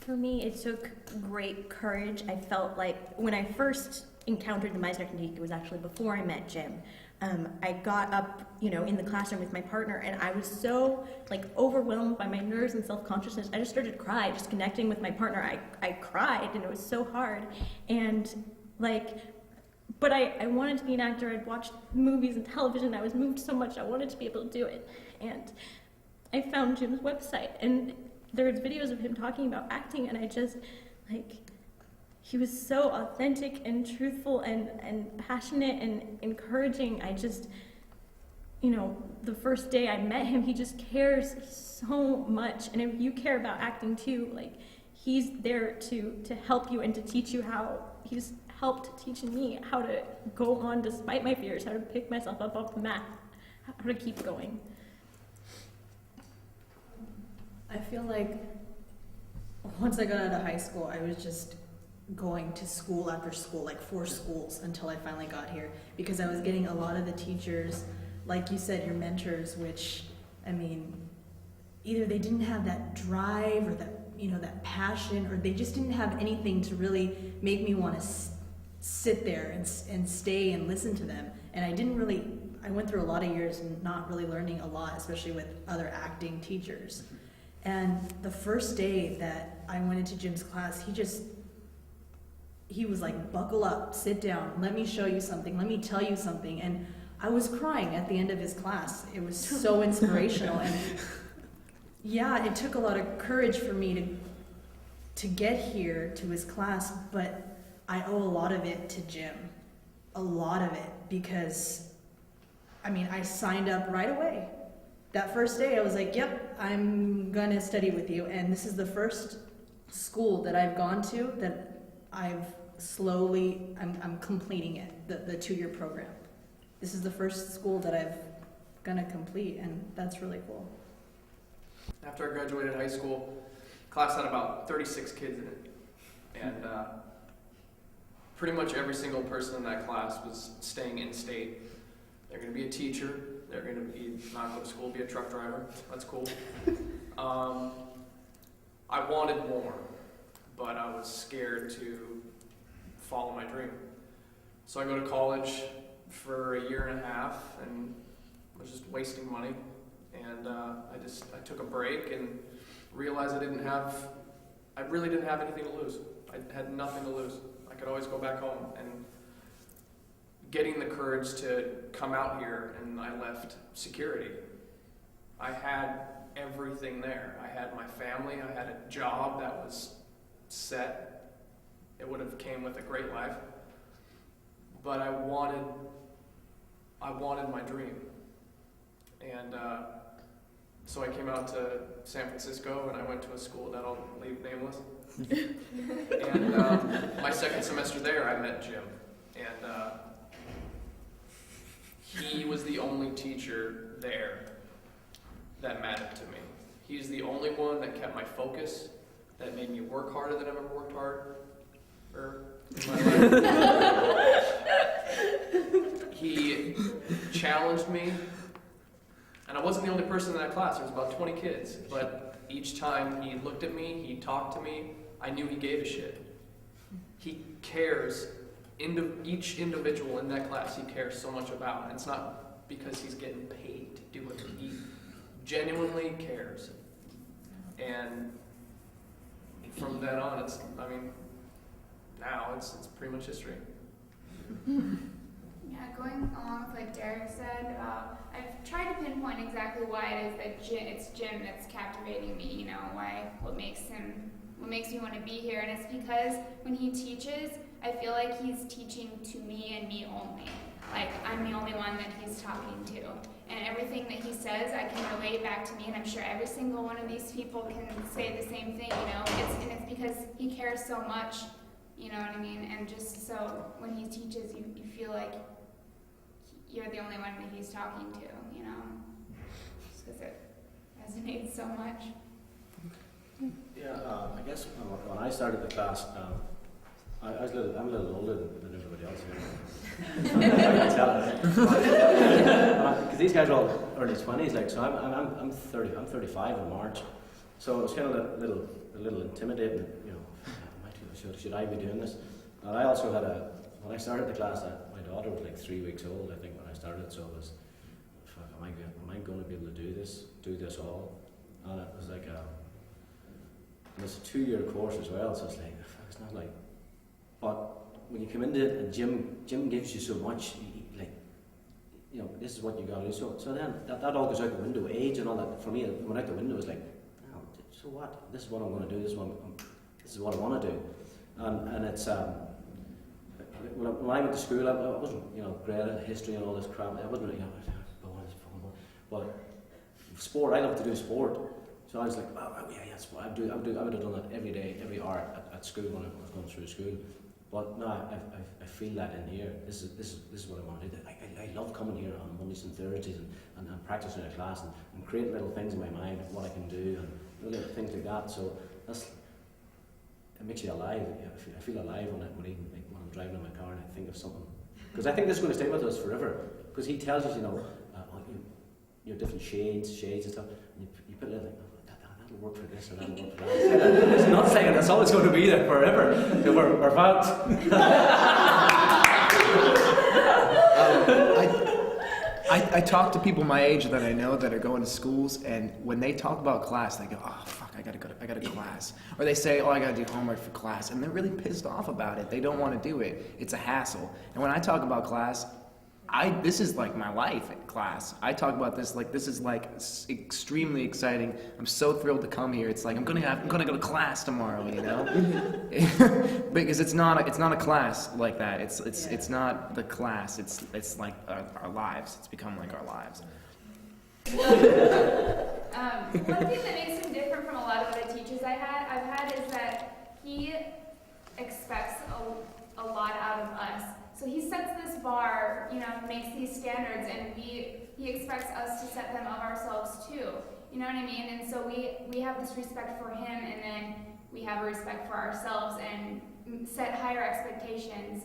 For me, it took great courage. I felt like when I first encountered the Meisner Technique, it was actually before I met Jim. I got up, in the classroom with my partner, and I was so overwhelmed by my nerves and self-consciousness. I just started to cry, just connecting with my partner. I cried, and it was so hard. And but I wanted to be an actor. I'd watched movies and television. I was moved so much. I wanted to be able to do it. And I found Jim's website, and there's videos of him talking about acting, and I just, he was so authentic and truthful and passionate and encouraging. I just, the first day I met him, he just cares so much. And if you care about acting too, he's there to help you and to teach you how. He's helped teach me how to go on despite my fears, how to pick myself up off the mat, how to keep going. I feel like once I got out of high school, I was just going to school after school, 4 schools, until I finally got here, because I was getting a lot of the teachers, like you said, your mentors, which, either they didn't have that drive or that passion, or they just didn't have anything to really make me want to sit there and stay and listen to them. And I went through a lot of years not really learning a lot, especially with other acting teachers. And the first day that I went into Jim's class, he was like, buckle up, sit down, let me show you something, let me tell you something. And I was crying at the end of his class. It was so inspirational. And yeah, it took a lot of courage for me to get here to his class, but I owe a lot of it to Jim. A lot of it, because I signed up right away. That first day I was like, yep, I'm gonna study with you. And this is the first school that I've gone to that I'm completing it, the 2-year program. This is the first school that I've gonna complete, and that's really cool. After I graduated high school, class had about 36 kids in it. And pretty much every single person in that class was staying in state. They're gonna be a teacher, they're going to be not go to school, be a truck driver. That's cool. I wanted more, but I was scared to follow my dream. So I go to college for a year and a half and was just wasting money. And I took a break and realized I really didn't have anything to lose. I had nothing to lose. I could always go back home. And getting the courage to come out here, and I left security. I had everything there. I had my family, I had a job that was set. It would have came with a great life. But I wanted my dream. And so I came out to San Francisco, and I went to a school that I'll leave nameless. And my second semester there, I met Jim. And he was the only teacher there that mattered to me. He's the only one that kept my focus, that made me work harder than I've ever worked harder in my life. He challenged me, and I wasn't the only person in that class. There was about 20 kids, but each time he looked at me, he talked to me, I knew he gave a shit. He cares. Each individual in that class he cares so much about, and it's not because he's getting paid to do it. He genuinely cares. And from then on, now it's pretty much history. Yeah, going along with what Derek said, I've tried to pinpoint exactly why it is that it's Jim that's captivating me, what makes me want to be here. And it's because when he teaches, I feel like he's teaching to me and me only. I'm the only one that he's talking to. And everything that he says, I can relate back to me, and I'm sure every single one of these people can say the same thing, And it's because he cares so much, you know what I mean? And just so when he teaches, you feel like you're the only one that he's talking to, Just because it resonates so much. Yeah, I guess when I started the class, I'm a little older than everybody else here. I can tell. Because these guys are all early 20s, so I'm 35 in March, So it was kind of a little intimidating, you know, should I be doing this? And I also had when I started the class, my daughter was like 3 weeks old, I think, when I started, so it was, fuck, am I going to be able to do this all? And it was like and it's a 2-year course as well, so it's like, it's not like, but when you come into it, and Jim gives you so much, like, you know, this is what you got to do. So then that all goes out the window. Age and all that, for me, it went out the window. It's like, oh, so what? This is what I'm going to do. This is what I want to do. And it's when I went to school, I wasn't, you know, great at history and all this crap. I wasn't, you know, but sport. I love to do sport. So I was like, oh yeah, sport. I would have done that every day, every hour at school when I was going through school. But no, I feel that in here. This is what I want to do. I love coming here on Mondays and Thursdays and practicing in a class and creating little things in my mind of what I can do and little things like that. So it makes you alive. I feel alive when I'm driving in my car and I think of something. Because I think this is going to stay with us forever. Because he tells us, you know, your different shades and stuff. And you put a little thing. That'll work for this or that'll work for that. It's not saying that's always going to be there forever. So we're about. I talk to people my age that I know that are going to schools, and when they talk about class, they go, "Oh fuck, I gotta go to class," or they say, "Oh, I gotta do homework for class," and they're really pissed off about it. They don't want to do it. It's a hassle. And when I talk about class, this is like my life at class. I talk about this like this is like extremely exciting. I'm so thrilled to come here. It's like I'm gonna go to class tomorrow, you know, because it's not a class like that. It's not the class. It's like our lives. It's become like our lives. One thing that makes him different from a lot of other teachers I've had is that he expects a lot out of us. So he sets this bar, you know, makes these standards, and he expects us to set them of ourselves too. You know what I mean? And so we have this respect for him, and then we have a respect for ourselves and set higher expectations.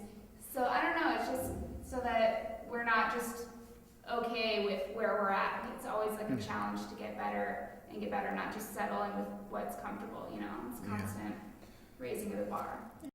So I don't know, it's just so that we're not just okay with where we're at. It's always like a challenge to get better, not just settle in with what's comfortable, you know? It's constant raising of the bar. Yeah.